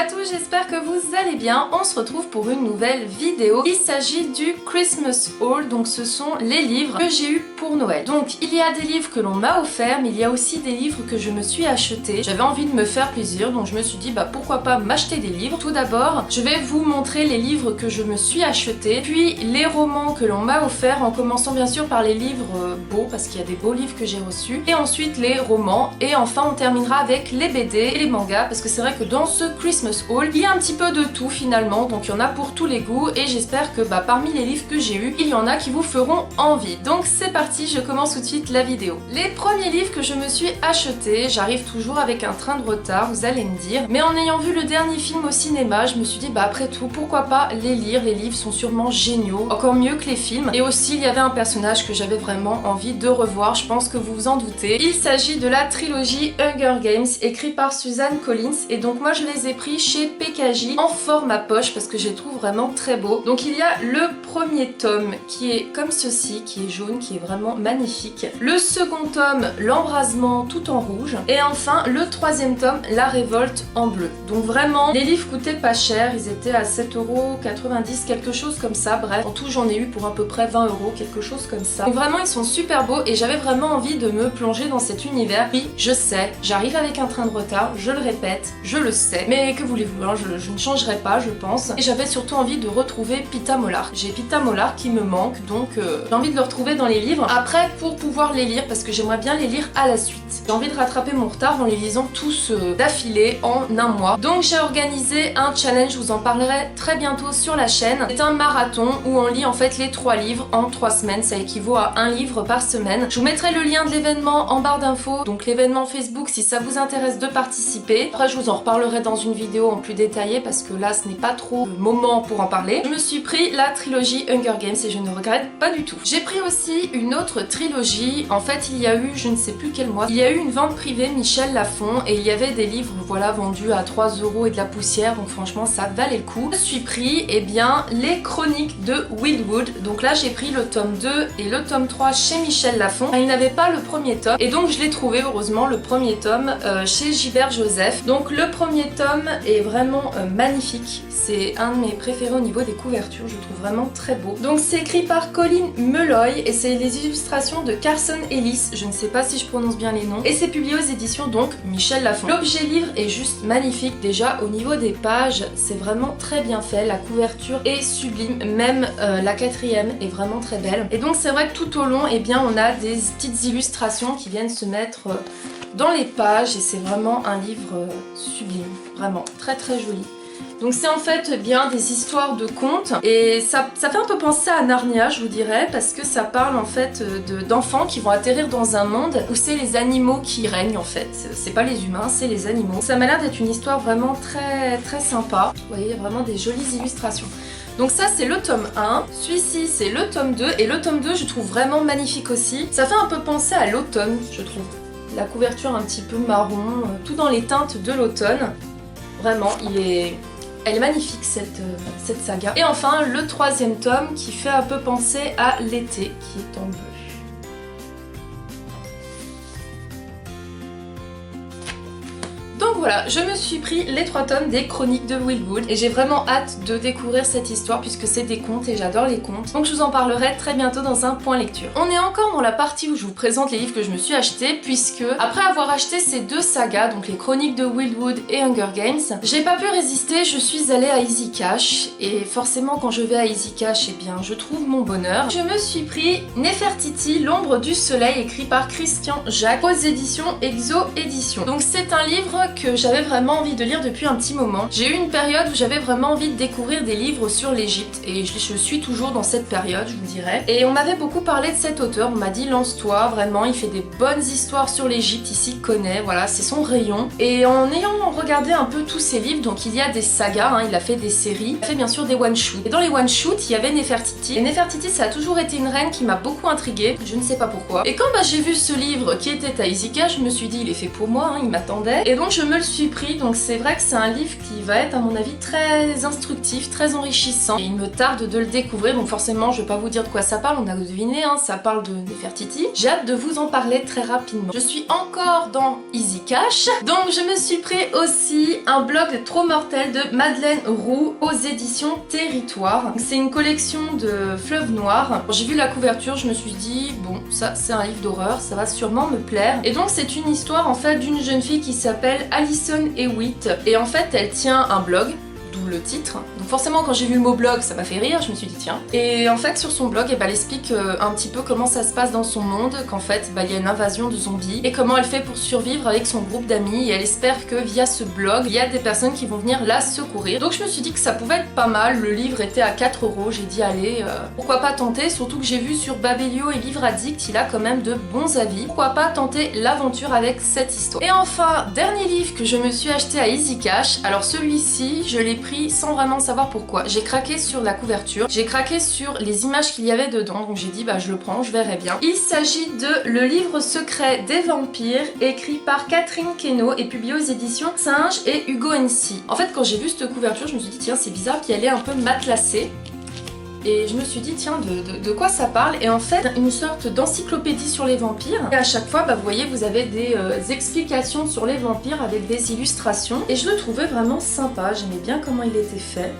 à tous, j'espère que vous allez bien. On se retrouve pour une nouvelle vidéo. Il s'agit du Christmas Haul, donc ce sont les livres que j'ai eu pour Noël. Donc il y a des livres que l'on m'a offert, mais il y a aussi des livres que je me suis acheté. J'avais envie de me faire plaisir, donc je me suis dit pourquoi pas m'acheter des livres. Tout d'abord, je vais vous montrer les livres que je me suis acheté, puis les romans que l'on m'a offert, en commençant bien sûr par les livres beaux, parce qu'il y a des beaux livres que j'ai reçus, et ensuite les romans, et enfin on terminera avec les BD et les mangas, parce que c'est vrai que dans ce Christmas Haul, il y a un petit peu de tout finalement, donc il y en a pour tous les goûts, et j'espère que parmi les livres que j'ai eus, il y en a qui vous feront envie. Donc c'est parti, je commence tout de suite la vidéo. Les premiers livres que je me suis achetés, j'arrive toujours avec un train de retard, vous allez me dire, mais en ayant vu le dernier film au cinéma, je me suis dit après tout, pourquoi pas les lire, les livres sont sûrement géniaux, encore mieux que les films, et aussi il y avait un personnage que j'avais vraiment envie de revoir, je pense que vous vous en doutez. Il s'agit de la trilogie Hunger Games, écrite par Suzanne Collins, et donc moi je les ai pris chez PKJ en format poche parce que je les trouve vraiment très beaux. Donc il y a le premier tome qui est comme ceci, qui est jaune, qui est vraiment magnifique. Le second tome, l'embrasement tout en rouge. Et enfin le troisième tome, la révolte en bleu. Donc vraiment, les livres coûtaient pas cher, ils étaient à 7,90€, quelque chose comme ça. Bref, en tout j'en ai eu pour à peu près 20€, quelque chose comme ça. Donc vraiment ils sont super beaux et j'avais vraiment envie de me plonger dans cet univers. Oui, je sais, j'arrive avec un train de retard, je le répète, je le sais, mais que voulez-vous, hein, je ne changerai pas, je pense. Et j'avais surtout envie de retrouver Pita Mollar. J'ai Pita Mollar qui me manque, donc j'ai envie de le retrouver dans les livres. Après, pour pouvoir les lire, parce que j'aimerais bien les lire à la suite. J'ai envie de rattraper mon retard en les lisant tous d'affilée en un mois. Donc j'ai organisé un challenge, je vous en parlerai très bientôt sur la chaîne. C'est un marathon où on lit en fait les 3 livres en 3 semaines, ça équivaut à un livre par semaine. Je vous mettrai le lien de l'événement en barre d'infos, donc l'événement Facebook si ça vous intéresse de participer. Après je vous en reparlerai dans une vidéo en plus détaillée parce que là ce n'est pas trop le moment pour en parler. Je me suis pris la trilogie Hunger Games et je ne regrette pas du tout. J'ai pris aussi une autre trilogie, en fait il y a eu, je ne sais plus quel mois, il y a eu une vente privée Michel Lafon et il y avait des livres voilà vendus à 3€ et de la poussière, donc franchement ça valait le coup. Je me suis pris les chroniques de Wildwood, donc là j'ai pris le tome 2 et le tome 3 chez Michel Lafon. Il n'avait pas le premier tome et donc je l'ai trouvé heureusement le premier tome chez Gilbert Joseph. Donc le premier tome est vraiment magnifique, c'est un de mes préférés au niveau des couvertures, je trouve vraiment très beau. Donc c'est écrit par Colin Meloy et c'est les illustrations de Carson Ellis, je ne sais pas si je prononce bien les noms, et c'est publié aux éditions donc Michel Lafon. L'objet livre est juste magnifique, déjà au niveau des pages c'est vraiment très bien fait, la couverture est sublime, même la 4e est vraiment très belle. Et donc c'est vrai que tout au long on a des petites illustrations qui viennent se mettre dans les pages et c'est vraiment un livre sublime, vraiment très très joli. Donc c'est en fait des histoires de contes et ça fait un peu penser à Narnia je vous dirais, parce que ça parle en fait d'enfants qui vont atterrir dans un monde où c'est les animaux qui règnent en fait. C'est pas les humains, c'est les animaux. Ça m'a l'air d'être une histoire vraiment très très sympa. Vous voyez, il y a vraiment des jolies illustrations. Donc ça c'est le tome 1, celui-ci c'est le tome 2 et le tome 2 je trouve vraiment magnifique aussi. Ça fait un peu penser à l'automne je trouve. La couverture un petit peu marron, tout dans les teintes de l'automne. Vraiment elle est magnifique cette saga. Et enfin le 3e tome qui fait un peu penser à l'été, qui est en bleu. Donc voilà, je me suis pris les 3 tomes des chroniques de Wildwood et j'ai vraiment hâte de découvrir cette histoire puisque c'est des contes et j'adore les contes. Donc je vous en parlerai très bientôt dans un point lecture. On est encore dans la partie où je vous présente les livres que je me suis achetés puisque après avoir acheté ces 2 sagas, donc les chroniques de Wildwood et Hunger Games, j'ai pas pu résister, je suis allée à Easy Cash et forcément quand je vais à Easy Cash, je trouve mon bonheur. Je me suis pris Nefertiti, l'ombre du soleil, écrit par Christian Jacques aux éditions Exo Éditions. Donc c'est un livre que j'avais vraiment envie de lire depuis un petit moment. J'ai eu une période où j'avais vraiment envie de découvrir des livres sur l'Égypte et je suis toujours dans cette période, je vous dirais. Et on m'avait beaucoup parlé de cet auteur, on m'a dit lance-toi, vraiment il fait des bonnes histoires sur l'Égypte, ici connaît, voilà, c'est son rayon. Et en ayant regardé un peu tous ses livres, donc il y a des sagas, il a fait des séries, il a fait bien sûr des one-shoot. Et dans les one-shoot, il y avait Nefertiti. Et Nefertiti, ça a toujours été une reine qui m'a beaucoup intriguée, je ne sais pas pourquoi. Et quand j'ai vu ce livre qui était à Easy Cash, je me suis dit il est fait pour moi, il m'attendait. Et donc je me le suis pris, donc c'est vrai que c'est un livre qui va être à mon avis très instructif, très enrichissant et il me tarde de le découvrir, donc forcément je vais pas vous dire de quoi ça parle, on a deviné, hein, ça parle de Nefertiti. J'ai hâte de vous en parler très rapidement. Je suis encore dans Easy Cash, donc je me suis pris aussi un blog trop mortel de Madeleine Roux aux éditions Territoire. C'est une collection de fleuves noirs. J'ai vu la couverture, je me suis dit bon, ça c'est un livre d'horreur, ça va sûrement me plaire. Et donc c'est une histoire en fait d'une jeune fille qui s'appelle Alison Hewitt et en fait elle tient un blog, d'où le titre. Donc forcément quand j'ai vu le mot blog ça m'a fait rire, je me suis dit tiens. Et en fait sur son blog elle explique un petit peu comment ça se passe dans son monde, qu'en fait il y a une invasion de zombies et comment elle fait pour survivre avec son groupe d'amis et elle espère que via ce blog il y a des personnes qui vont venir la secourir. Donc je me suis dit que ça pouvait être pas mal, le livre était à 4 €, j'ai dit allez pourquoi pas tenter, surtout que j'ai vu sur Babelio et Livre Addict il a quand même de bons avis, pourquoi pas tenter l'aventure avec cette histoire. Et enfin dernier livre que je me suis acheté à Easy Cash, alors celui-ci je l'ai pris sans vraiment savoir pourquoi. J'ai craqué sur la couverture, j'ai craqué sur les images qu'il y avait dedans, donc j'ai dit bah je le prends, je verrai bien. Il s'agit de Le livre secret des vampires, écrit par Catherine Queneau et publié aux éditions Singe et Hugo NC. En fait quand j'ai vu cette couverture je me suis dit tiens c'est bizarre qu'elle est un peu matelassée. Et je me suis dit tiens de quoi ça parle, et en fait une sorte d'encyclopédie sur les vampires et à chaque fois vous voyez vous avez des explications sur les vampires avec des illustrations et je le trouvais vraiment sympa, j'aimais bien comment il était fait,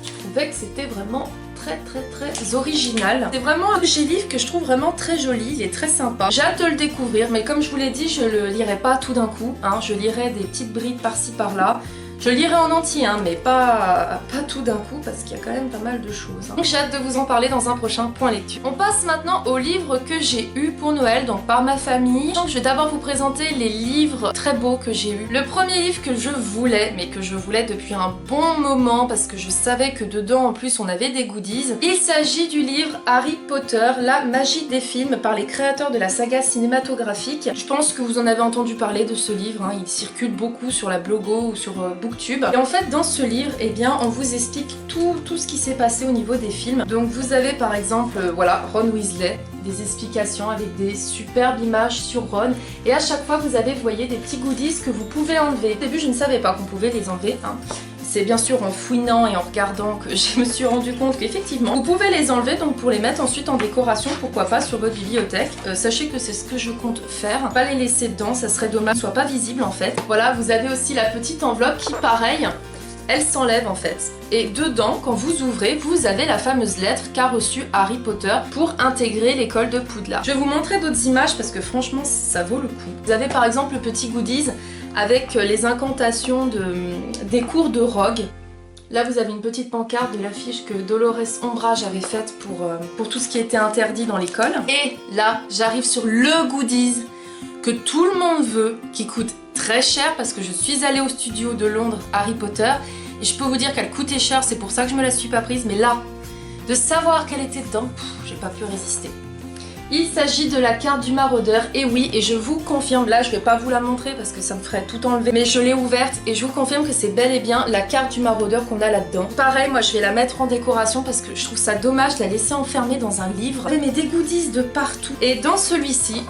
je trouvais que c'était vraiment très original. C'est vraiment un objet livre que je trouve vraiment très joli, il est très sympa. J'ai hâte de le découvrir mais comme je vous l'ai dit je le lirai pas tout d'un coup, hein. Je lirai des petites brides par-ci par-là. Je lirai en entier, hein, mais pas tout d'un coup parce qu'il y a quand même pas mal de choses. Hein. Donc j'ai hâte de vous en parler dans un prochain point lecture. On passe maintenant aux livres que j'ai eu pour Noël, donc par ma famille. Donc je vais d'abord vous présenter les livres très beaux que j'ai eu. Le premier livre que je voulais, mais que je voulais depuis un bon moment parce que je savais que dedans en plus on avait des goodies. Il s'agit du livre Harry Potter, la magie des films par les créateurs de la saga cinématographique. Je pense que vous en avez entendu parler de ce livre, hein. Il circule beaucoup sur la Blogo ou sur Booktube. Et en fait dans ce livre, eh bien on vous explique tout ce qui s'est passé au niveau des films. Donc vous avez par exemple voilà Ron Weasley, des explications avec des superbes images sur Ron et à chaque fois vous avez, vous voyez, des petits goodies que vous pouvez enlever. Au début je ne savais pas qu'on pouvait les enlever, hein. C'est bien sûr en fouinant et en regardant que je me suis rendu compte qu'effectivement vous pouvez les enlever, donc pour les mettre ensuite en décoration, pourquoi pas sur votre bibliothèque. Sachez que c'est ce que je compte faire, pas les laisser dedans, ça serait dommage qu'ils soient pas visibles en fait. Voilà, vous avez aussi la petite enveloppe qui pareil, elle s'enlève en fait. Et dedans, quand vous ouvrez, vous avez la fameuse lettre qu'a reçue Harry Potter pour intégrer l'école de Poudlard. Je vais vous montrer d'autres images parce que franchement ça vaut le coup. Vous avez par exemple le petit goodies avec les incantations des cours de Rogue. Là vous avez une petite pancarte de l'affiche que Dolores Umbridge avait faite pour tout ce qui était interdit dans l'école. Et là j'arrive sur le goodies que tout le monde veut, qui coûte très cher parce que je suis allée au studio de Londres Harry Potter et je peux vous dire qu'elle coûtait cher, c'est pour ça que je me la suis pas prise, mais là, de savoir qu'elle était dedans, j'ai pas pu résister. Il s'agit de la carte du maraudeur, et oui, et je vous confirme, là je vais pas vous la montrer parce que ça me ferait tout enlever, mais je l'ai ouverte et je vous confirme que c'est bel et bien la carte du maraudeur qu'on a là-dedans. Pareil, moi je vais la mettre en décoration parce que je trouve ça dommage de la laisser enfermée dans un livre. Mais des goodies de partout. Et dans celui-ci,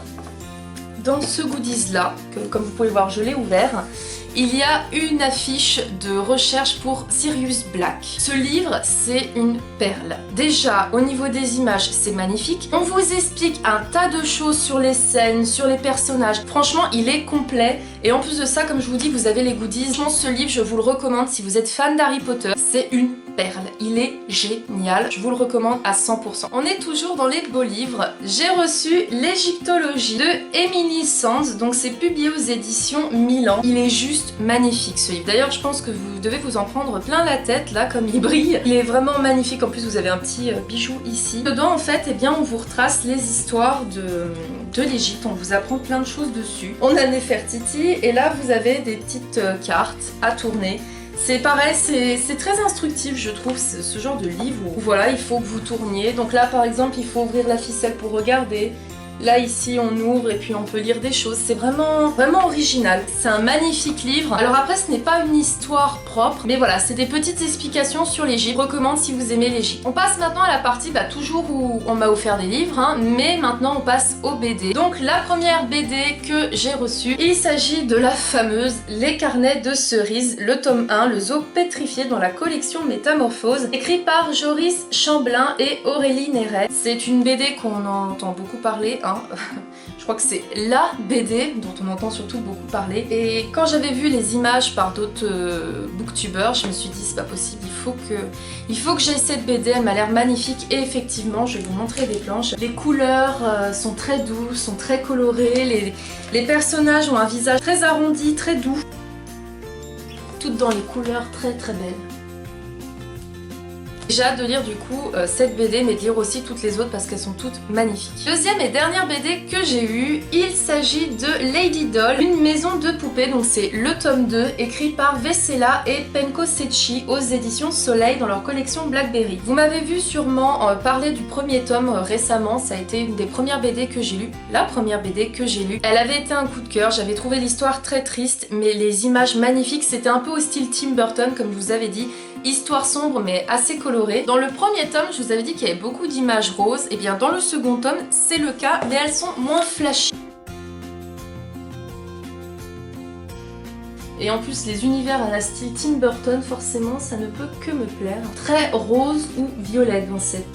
dans ce goodies là, que comme vous pouvez voir je l'ai ouvert, il y a une affiche de recherche pour Sirius Black. Ce livre, c'est une perle. Déjà, au niveau des images, c'est magnifique. On vous explique un tas de choses sur les scènes, sur les personnages. Franchement, il est complet. Et en plus de ça, comme je vous dis, vous avez les goodies. Ce livre, je vous le recommande si vous êtes fan d'Harry Potter. C'est une perle. Il est génial. Je vous le recommande à 100%. On est toujours dans les beaux livres. J'ai reçu l'Égyptologie de Emily Sands. Donc c'est publié aux éditions Milan. Il est juste magnifique ce livre. D'ailleurs je pense que vous devez vous en prendre plein la tête là comme il brille. Il est vraiment magnifique. En plus vous avez un petit bijou ici. Dedans en fait, eh bien, on vous retrace les histoires de l'Égypte. On vous apprend plein de choses dessus. On a Nefertiti et là vous avez des petites cartes à tourner. C'est pareil, c'est très instructif je trouve ce genre de livre où voilà il faut que vous tourniez. Donc là par exemple il faut ouvrir la ficelle pour regarder. Là ici on ouvre et puis on peut lire des choses, c'est vraiment original. C'est un magnifique livre. Alors après ce n'est pas une histoire propre, mais voilà, c'est des petites explications sur l'Égypte. Je recommande si vous aimez l'Égypte. On passe maintenant à la partie toujours où on m'a offert des livres, hein, mais maintenant on passe aux BD. Donc la première BD que j'ai reçue, il s'agit de la fameuse Les Carnets de Cerise, le tome 1, le zoo pétrifié dans la collection Métamorphose, écrit par Joris Chamblin et Aurélie Néret. C'est une BD qu'on entend beaucoup parler, hein. Je crois que c'est la BD dont on entend surtout beaucoup parler. Et quand j'avais vu les images par d'autres booktubers, je me suis dit c'est pas possible, il faut que j'aie cette BD, elle m'a l'air magnifique. Et effectivement, je vais vous montrer des planches. Les couleurs sont très douces, sont très colorées, les personnages ont un visage très arrondi, très doux. Toutes dans les couleurs très belles. J'ai hâte de lire du coup cette BD, mais de lire aussi toutes les autres parce qu'elles sont toutes magnifiques. Deuxième et dernière BD que j'ai eue, il s'agit de Lady Doll, une maison de poupées. Donc c'est le tome 2, écrit par Vessela et Penko Sechi aux éditions Soleil dans leur collection Blackberry. Vous m'avez vu sûrement parler du premier tome récemment, ça a été une des premières BD que j'ai lues, la première BD que j'ai lue. Elle avait été un coup de cœur, j'avais trouvé l'histoire très triste, mais les images magnifiques, c'était un peu au style Tim Burton comme je vous avais dit. Histoire sombre mais assez colorée. Dans le premier tome, je vous avais dit qu'il y avait beaucoup d'images roses. Et bien dans le second tome, c'est le cas, mais elles sont moins flashy. Et en plus, les univers à la style Tim Burton, forcément, ça ne peut que me plaire. Très rose ou violette dans cette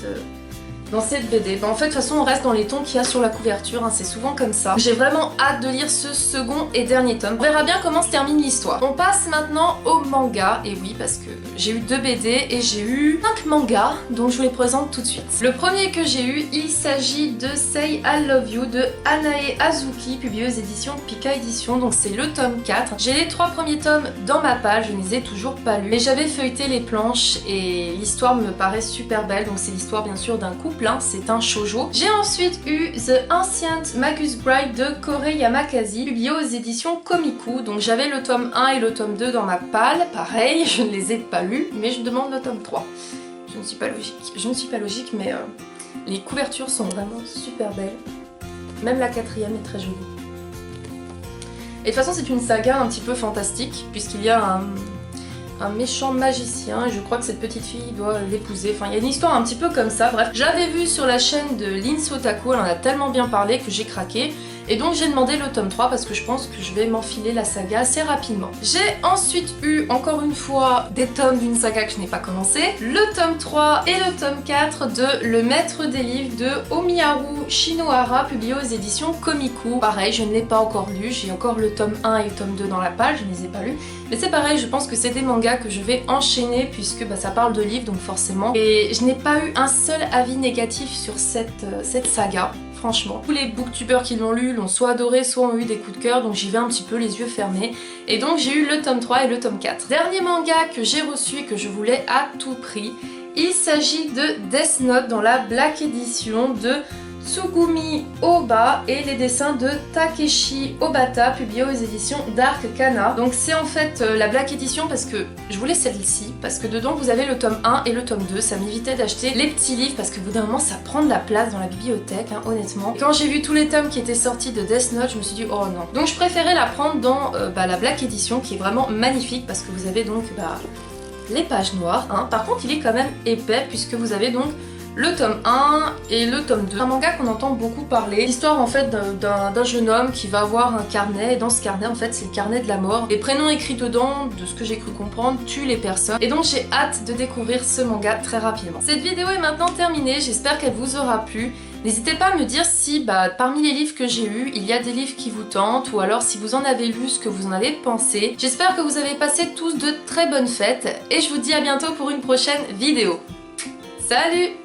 BD. En fait, de toute façon, on reste dans les tons qu'il y a sur la couverture, hein, c'est souvent comme ça. J'ai vraiment hâte de lire ce second et dernier tome. On verra bien comment se termine l'histoire. On passe maintenant au manga, et oui, parce que j'ai eu 2 BD et j'ai eu 5 mangas, donc je vous les présente tout de suite. Le premier que j'ai eu, il s'agit de Say I Love You de Anae Azuki, publié aux éditions Pika Édition, donc c'est le tome 4. J'ai les 3 premiers tomes dans ma page, je ne les ai toujours pas lus, mais j'avais feuilleté les planches et l'histoire me paraît super belle, donc c'est l'histoire bien sûr d'un couple. C'est un shoujo. J'ai ensuite eu The Ancient Magus Bride de Kore Yamakasi, publié aux éditions Komiku. Donc j'avais le tome 1 et le tome 2 dans ma palle. Pareil, je ne les ai pas lus, mais je demande le tome 3. Je ne suis pas logique. Je ne suis pas logique, mais les couvertures sont vraiment super belles. Même la 4e est très jolie. Et de toute façon, c'est une saga un petit peu fantastique, puisqu'il y a un méchant magicien et je crois que cette petite fille doit l'épouser. Enfin, il y a une histoire un petit peu comme ça. Bref, j'avais vu sur la chaîne de Lins Otaku, elle en a tellement bien parlé que j'ai craqué. Et donc j'ai demandé le tome 3 parce que je pense que je vais m'enfiler la saga assez rapidement. J'ai ensuite eu encore une fois des tomes d'une saga que je n'ai pas commencé. Le tome 3 et le tome 4 de Le Maître des Livres de Omiharu Shinohara, publié aux éditions Komiku. Pareil, je ne l'ai pas encore lu, j'ai encore le tome 1 et le tome 2 dans la page, je ne les ai pas lus. Mais c'est pareil, je pense que c'est des mangas que je vais enchaîner puisque ça parle de livres donc forcément. Et je n'ai pas eu un seul avis négatif sur cette saga. Franchement, tous les booktubers qui l'ont lu l'ont soit adoré, soit ont eu des coups de cœur, donc j'y vais un petit peu les yeux fermés. Et donc j'ai eu le tome 3 et le tome 4. Dernier manga que j'ai reçu et que je voulais à tout prix, il s'agit de Death Note dans la Black Edition de Tsugumi Oba et les dessins de Takeshi Obata, publiés aux éditions Dark Kana. Donc c'est en fait la Black Edition parce que je voulais celle-ci, parce que dedans vous avez le tome 1 et le tome 2, ça m'évitait d'acheter les petits livres parce que au bout d'un moment ça prend de la place dans la bibliothèque, hein, honnêtement. Et quand j'ai vu tous les tomes qui étaient sortis de Death Note, je me suis dit oh non. Donc je préférais la prendre dans la Black Edition qui est vraiment magnifique parce que vous avez donc les pages noires, hein. Par contre il est quand même épais puisque vous avez donc le tome 1 et le tome 2. Un manga qu'on entend beaucoup parler. L'histoire en fait d'un jeune homme qui va avoir un carnet et dans ce carnet en fait c'est le carnet de la mort. Les prénoms écrits dedans, de ce que j'ai cru comprendre, tuent les personnes. Et donc j'ai hâte de découvrir ce manga très rapidement. Cette vidéo est maintenant terminée, j'espère qu'elle vous aura plu. N'hésitez pas à me dire si parmi les livres que j'ai eus, il y a des livres qui vous tentent ou alors si vous en avez lu, ce que vous en avez pensé. J'espère que vous avez passé tous de très bonnes fêtes et je vous dis à bientôt pour une prochaine vidéo. Salut!